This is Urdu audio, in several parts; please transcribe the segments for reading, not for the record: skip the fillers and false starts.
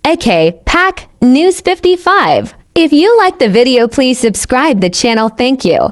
AK Pack News 55. If you like the video, please subscribe the channel. Thank you.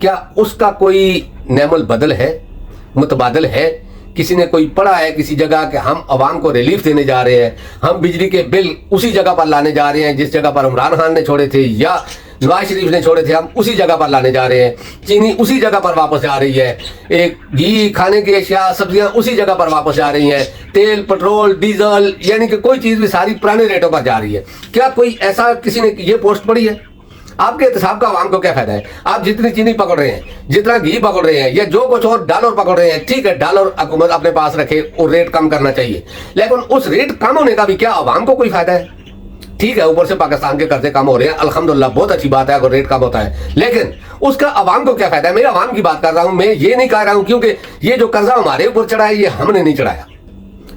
کیا اس کا کوئی نعم البدل ہے, متبادل ہے؟ کسی نے کوئی پڑھا ہے کسی جگہ کہ ہم عوام کو ریلیف دینے جا رہے ہیں, ہم بجلی کے بل اسی جگہ پر لانے جا رہے ہیں جس جگہ پر عمران خان نے چھوڑے تھے یا نواز شریف نے چھوڑے تھے, ہم اسی جگہ پر لانے جا رہے ہیں, چینی اسی جگہ پر واپس جا رہی ہے, ایک گھی کھانے کی اشیاء سبزیاں اسی جگہ پر واپس جا رہی ہیں, تیل پٹرول ڈیزل یعنی کہ کوئی چیز بھی ساری پرانے ریٹوں پر جا رہی ہے. کیا کوئی ایسا کسی نے یہ پوسٹ پڑھی ہے؟ آپ کے احتساب کا عوام کو کیا فائدہ ہے؟ آپ جتنی چینی پکڑ رہے ہیں, جتنا گھی پکڑ رہے ہیں یا جو کچھ اور ڈالر پکڑ رہے ہیں, ٹھیک ہے ڈالر حکومت اپنے پاس رکھے اور ریٹ کم کرنا چاہیے, لیکن اس ریٹ کم ہونے کا بھی کیا عوام کو کوئی فائدہ ہے؟ ٹھیک ہے اوپر سے پاکستان کے قرضے کم ہو رہے ہیں, الحمدللہ بہت اچھی بات ہے اگر ریٹ کم ہوتا ہے, لیکن اس کا عوام کو کیا فائدہ ہے؟ میں عوام کی بات کر رہا ہوں, میں یہ نہیں کہہ رہا ہوں کیونکہ یہ جو قرضہ ہمارے اوپر چڑھا ہے یہ ہم نے نہیں چڑھایا.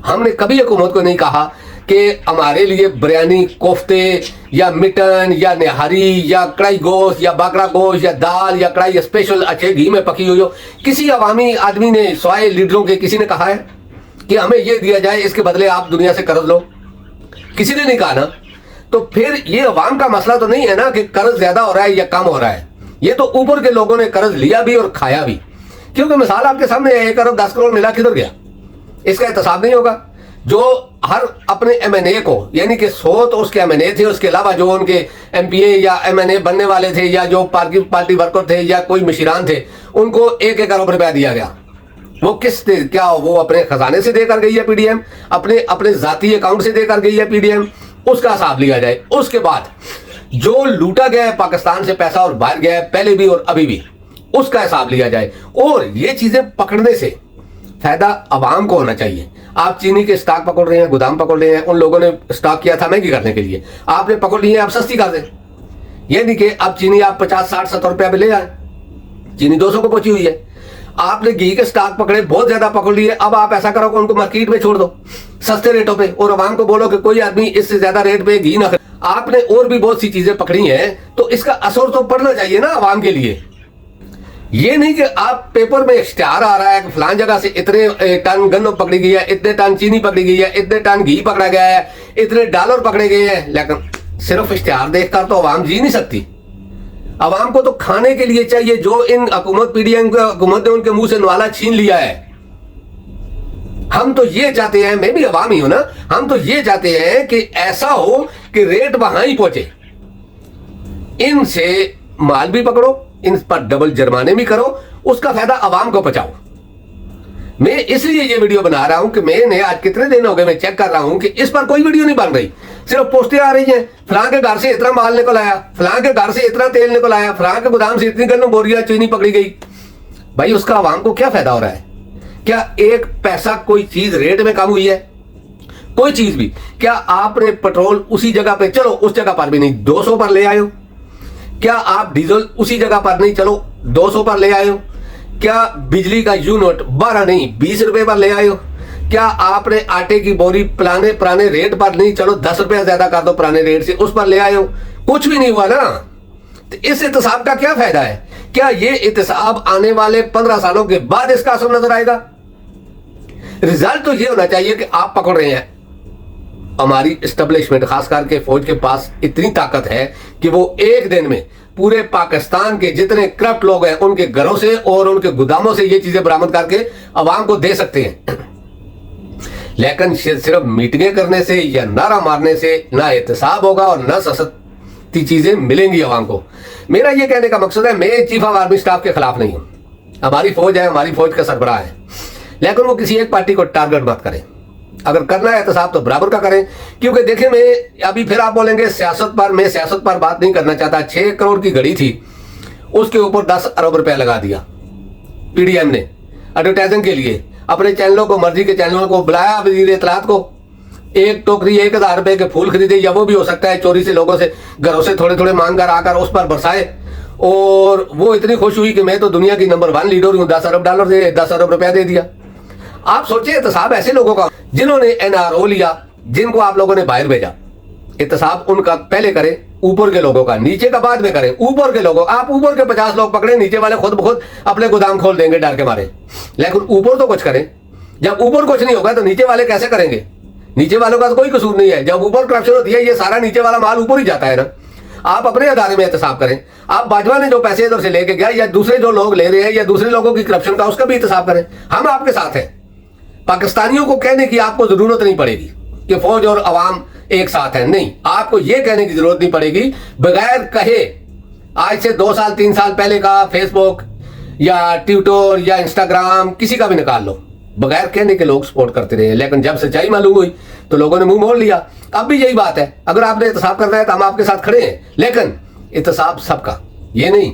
ہم نے کبھی حکومت کو نہیں کہا کہ ہمارے لیے بریانی کوفتے یا مٹن یا نہاری یا کڑائی گوشت یا بکرا گوشت یا دال یا کڑائی اسپیشل اچھے گھی میں پکی ہوئی ہو. کسی عوامی آدمی نے سوائے لیڈروں کے کسی نے کہا ہے کہ ہمیں یہ دیا جائے اس کے بدلے آپ دنیا سے قرض لو؟ کسی نے نہیں کہا نا. تو پھر یہ عوام کا مسئلہ تو نہیں ہے نا کہ قرض زیادہ ہو رہا ہے یا کم ہو رہا ہے, یہ تو اوپر کے لوگوں نے قرض لیا بھی اور کھایا بھی. کیونکہ مثال آپ کے سامنے 1 ارب 10 کروڑ ملا کدھر گیا؟ اس کا احتساب نہیں ہوگا. جو ہر اپنے ایم این اے کو, یعنی کہ 100 تو اس کے ایم این اے تھے, اس کے علاوہ جو ان کے ایم پی اے یا ایم این اے بننے والے تھے یا جو پارٹی ورکر تھے یا کوئی مشیران تھے, ان کو 1 ارب روپیہ دیا گیا. وہ کس سے کیا وہ اپنے خزانے سے دے کر گئی ہے پی ڈی ایم, اپنے ذاتی اکاؤنٹ سے دے کر گئی ہے پی ڈی ایم؟ اس کا حساب لیا جائے. اس کے بعد جو لوٹا گیا ہے پاکستان سے پیسہ اور باہر گیا ہے پہلے بھی اور ابھی بھی, اس کا حساب لیا جائے. اور یہ چیزیں پکڑنے سے فائدہ عوام کو ہونا چاہیے. آپ چینی کے اسٹاک پکڑ رہے ہیں, گودام پکڑ رہے ہیں, ان لوگوں نے اسٹاک کیا تھا مہنگی کرنے کے لیے, آپ نے پکڑ لی ہے آپ سستی کر دیں. یعنی کہ اب چینی آپ 50 60 70 روپیہ پہ لے آئے, چینی 200 کو پہنچی ہوئی ہے. آپ نے گھی کے اسٹاک پکڑے, بہت زیادہ پکڑ لیے, اب آپ ایسا کرو کہ ان کو مارکیٹ میں چھوڑ دو سستے ریٹوں پہ, اور عوام کو بولو کہ کوئی آدمی اس سے زیادہ ریٹ پہ گھی نہ خرید. آپ نے اور بھی بہت سی چیزیں پکڑی ہیں, تو اس کا اثر تو پڑنا چاہیے نا عوام کے لیے. یہ نہیں کہ آپ پیپر میں اشتہار آ رہا ہے کہ فلان جگہ سے اتنے ٹن گندم پکڑی گئی ہے, اتنے ٹن چینی پکڑی گئی ہے, اتنے ٹن گھی پکڑا گیا ہے, اتنے ڈالر پکڑے گئے ہیں, لیکن صرف اشتہار دیکھ کر تو عوام جی نہیں سکتی. عوام کو تو کھانے کے لیے چاہیے جو ان حکومت پی ڈی ایم حکومت نے ان کے منہ سے نوالا چھین لیا ہے. ہم تو یہ چاہتے ہیں, میں بھی عوام ہی ہوں نا, ہم تو یہ چاہتے ہیں کہ ایسا ہو کہ ریٹ وہاں ہی پہنچے. ان سے مال بھی پکڑو, ان پر ڈبل جرمانے بھی کرو, اس کا فائدہ عوام کو پہنچاؤ. میں اس لیے یہ ویڈیو بنا رہا ہوں کہ میں نے آج کتنے دن ہو گئے میں چیک کر رہا ہوں کہ اس پر کوئی ویڈیو نہیں بن رہی, صرف پوسٹیں آ رہی ہیں. فلاں کے گھر سے اتنا مال نکل آیا, فلاں کے گھر سے اتنا تیل نکل آیا, فلاں کے گودام سے اتنی گندم بوریاں چینی پکڑی گئی. بھائی اس کا عوام کو کیا فائدہ ہو رہا ہے؟ کیا ایک پیسہ کوئی چیز ریٹ میں کم ہوئی ہے؟ کوئی چیز بھی. کیا آپ نے پٹرول اسی جگہ پہ, چلو اس جگہ پر بھی نہیں 200 پر لے آئے ہو؟ کیا آپ ڈیزل اسی جگہ پر نہیں, چلو 200 پر لے آئے ہو؟ کیا بجلی کا یونٹ 12 نہیں 20 روپے پر لے آئے ہو؟ کیا آپ نے آٹے کی بوری پرانے ریٹ پر نہیں, چلو 10 روپے زیادہ کر دو پرانے ریٹ سے, اس پر لے آئے ہو؟ کچھ بھی نہیں ہوا نا. تو اس احتساب کا کیا فائدہ ہے؟ کیا یہ احتساب آنے والے 15 سالوں کے بعد اس کا اثر نظر آئے گا؟ رزلٹ تو یہ ہونا چاہیے کہ آپ پکڑ رہے ہیں. ہماری اسٹیبلشمنٹ خاص کر کے فوج کے پاس اتنی طاقت ہے کہ وہ ایک دن میں پورے پاکستان کے جتنے کرپٹ لوگ ہیں ان کے گھروں سے اور ان کے گوداموں سے یہ چیزیں برآمد کر کے عوام کو دے سکتے ہیں. لیکن صرف میٹنگیں کرنے سے یا نعرہ مارنے سے نہ احتساب ہوگا اور نہ سستی چیزیں ملیں گی عوام کو. میرا یہ کہنے کا مقصد ہے, میں چیف آف آرمی اسٹاف کے خلاف نہیں ہوں. ہماری فوج ہے, ہماری فوج کا سربراہ ہے, لیکن وہ کسی ایک پارٹی کو ٹارگٹ مت کریں. اگر کرنا ہے احتساب تو برابر کا کریں. کیونکہ دیکھیں, میں ابھی پھر آپ بولیں گے سیاست پر, میں سیاست پر بات نہیں کرنا چاہتا. 6 کروڑ کی گھڑی تھی, اس کے اوپر 10 ارب روپے لگا دیا پی ڈی ایم نے ایڈورٹائزنگ کے لیے. اپنے چینلوں کو, مرضی کے چینلوں کو بلایا, وزیر اطلاعات کو, ایک ٹوکری 1000 روپے کے پھول خریدے, یا وہ بھی ہو سکتا ہے چوری سے لوگوں سے گھروں سے تھوڑے تھوڑے مانگ کر آ کر اس پر برسائے. اور وہ اتنی خوش ہوئی کہ میں تو دنیا کی نمبر 1 لیڈر ہوں, 10 ارب ڈالر دے, 10 ارب روپیہ دے دیا. آپ سوچیں احتساب ایسے لوگوں کا جنہوں نے این آر او لیا, جن کو آپ لوگوں نے باہر بھیجا. احتساب ان کا پہلے کریں, اوپر کے لوگوں کا, نیچے کا بعد میں کریں. اوپر کے لوگوں, آپ اوپر کے 50 لوگ پکڑیں, نیچے والے خود بخود اپنے گودام کھول دیں گے ڈر کے مارے. لیکن اوپر تو کچھ کریں. جب اوپر کچھ نہیں ہوگا تو نیچے والے کیسے کریں گے؟ نیچے والوں کا تو کوئی قصور نہیں ہے. جب اوپر کرپشن ہوتی ہے یہ سارا نیچے والا مال اوپر ہی جاتا ہے نا. آپ اپنے ادارے میں احتساب کریں. آپ باجوہ نے جو پیسے ادھر سے لے کے گیا یا دوسرے جو لوگ لے رہے ہیں یا دوسرے لوگوں کی کرپشن کا اس کا بھی احتساب کریں. ہم آپ کے ساتھ ہیں. پاکستانیوں کو کہنے کی آپ کو ضرورت نہیں پڑے گی کہ فوج اور عوام ایک ساتھ ہیں. نہیں, آپ کو یہ کہنے کی ضرورت نہیں پڑے گی بغیر کہے. آج سے 2 سال 3 سال پہلے کا فیس بک یا ٹویٹر یا انسٹاگرام کسی کا بھی نکال لو, بغیر کہنے کے لوگ سپورٹ کرتے رہے. لیکن جب سچائی معلوم ہوئی تو لوگوں نے منہ موڑ لیا. اب بھی یہی بات ہے, اگر آپ نے احتساب کرنا ہے تو ہم آپ کے ساتھ کھڑے ہیں, لیکن احتساب سب کا. یہ نہیں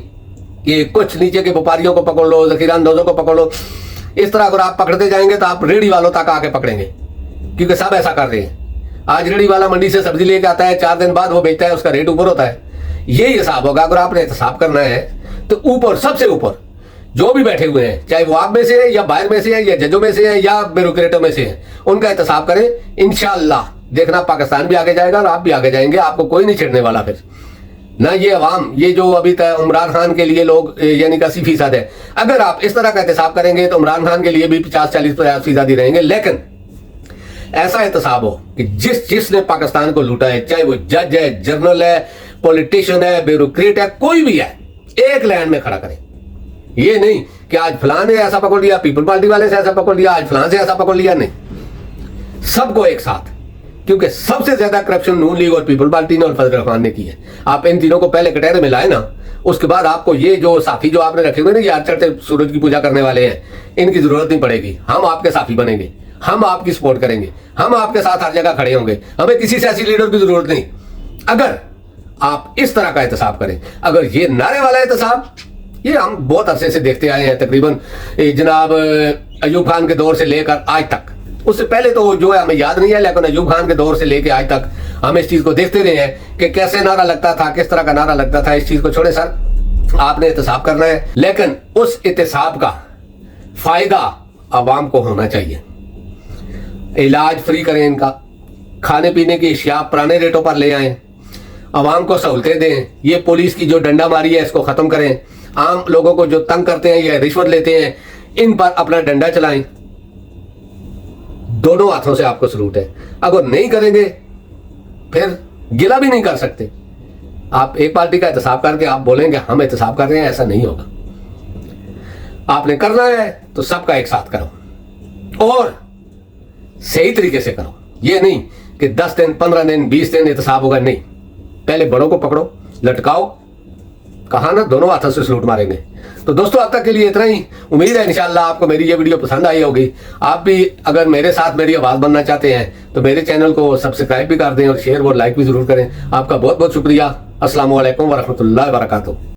کہ کچھ نیچے کے وپاریوں کو پکڑ لو, ذخیرہ اندوزوں کو پکڑ لو. اس طرح اگر آپ پکڑتے جائیں گے تو آپ ریڑھی والوں تک آ کے پکڑیں گے, کیونکہ سب ایسا کر رہے ہیں. آج ریڑھی والا منڈی سے سبزی لے کے آتا ہے, 4 دن بعد وہ بیچتا ہے, اس کا ریٹ اوپر ہوتا ہے. یہی حساب ہوگا اگر آپ نے احتساب کرنا ہے تو اوپر, سب سے اوپر جو بھی بیٹھے ہوئے ہیں, چاہے وہ آپ میں سے ہیں یا باہر میں سے ہیں یا ججوں میں سے ہیں یا بیوروکریٹوں میں سے ہیں, ان کا احتساب کریں. انشاءاللہ دیکھنا پاکستان بھی آگے جائے گا اور آپ بھی آگے جائیں گے. آپ کو کوئی نہیں چھیڑنے والا. پھر نہ یہ عوام, یہ جو ابھی تک عمران خان کے لیے لوگ یعنی 80% ہے, اگر آپ اس طرح کا احتساب کریں گے تو عمران خان کے لیے بھی 50-40% ہی رہیں گے. لیکن ایسا احتساب ہو کہ جس نے پاکستان کو لوٹا ہے, چاہے وہ جج ہے, جنرل ہے, پولیٹیشین ہے, بیوروکریٹ ہے, کوئی بھی ہے, ایک لینڈ میں کھڑا کریں. یہ نہیں کہ آج فلان نے ایسا پکڑ لیا, پیپل پارٹی والے سے ایسا پکڑ لیا, آج فلان سے ایسا پکڑ لیا. نہیں, سب کو ایک ساتھ, کیونکہ سب سے زیادہ کرپشن نون لیگ اور پیپل پارٹی نے اور فضل الرحمان نے کی ہے. آپ ان تینوں کو پہلے کٹہرے میں لائے نا, اس کے بعد آپ کو یہ جو ساتھی جو آپ نے رکھے ہوئے نا, یہ چڑھتے سورج کی پوجا کرنے والے ہیں, ان کی ضرورت نہیں پڑے گی. ہم آپ کے ساتھی بنیں گے, ہم آپ کی سپورٹ کریں گے, ہم آپ کے ساتھ ہر جگہ کھڑے ہوں گے. ہمیں کسی سیاسی لیڈر کی ضرورت نہیں. اگر آپ اس طرح کا احتساب کریں, اگر یہ نعرے والا احتساب, یہ ہم بہت عرصے سے دیکھتے آئے ہیں, تقریباً جناب ایوب خان کے دور سے لے کر آج تک. اس سے پہلے تو جو ہے ہمیں یاد نہیں ہے, لیکن ایوب خان کے دور سے لے کے آج تک ہم اس چیز کو دیکھتے رہے ہیں کہ کیسے نعرہ لگتا تھا, کس طرح کا نعرہ لگتا تھا. اس چیز کو چھوڑے سر, آپ نے احتساب کرنا ہے, لیکن اس احتساب کا فائدہ عوام کو ہونا چاہیے. علاج فری کریں ان کا, کھانے پینے کی اشیاء پرانے ریٹوں پر لے آئیں, عوام کو سہولتیں دیں. یہ پولیس کی جو ڈنڈا ماری ہے اس کو ختم کریں. عام لوگوں کو جو تنگ کرتے ہیں یا رشوت لیتے ہیں, ان پر اپنا ڈنڈا چلائیں. دونوں ہاتھوں سے آپ کو سلوٹ ہے. اگر نہیں کریں گے پھر گلہ بھی نہیں کر سکتے. آپ ایک پارٹی کا احتساب کر کے آپ بولیں گے ہم احتساب کر رہے ہیں, ایسا نہیں ہوگا. آپ نے کرنا ہے تو سب کا ایک ساتھ کرو اور صحیح طریقے سے کرو. یہ نہیں کہ 10 دن 15 دن 20 دن احتساب ہوگا. نہیں, پہلے بڑوں کو پکڑو, لٹکاؤ, کہا نا دونوں ہاتھوں سے سلوٹ ماریں گے. تو دوستو اب تک کے لیے اتنا ہی. امید ہے انشاءاللہ آپ کو میری یہ ویڈیو پسند آئی ہوگی. آپ بھی اگر میرے ساتھ میری آواز بننا چاہتے ہیں تو میرے چینل کو سبسکرائب بھی کر دیں اور شیئر اور لائک بھی ضرور کریں. آپ کا بہت بہت شکریہ. السلام علیکم ورحمۃ اللہ وبرکاتہ.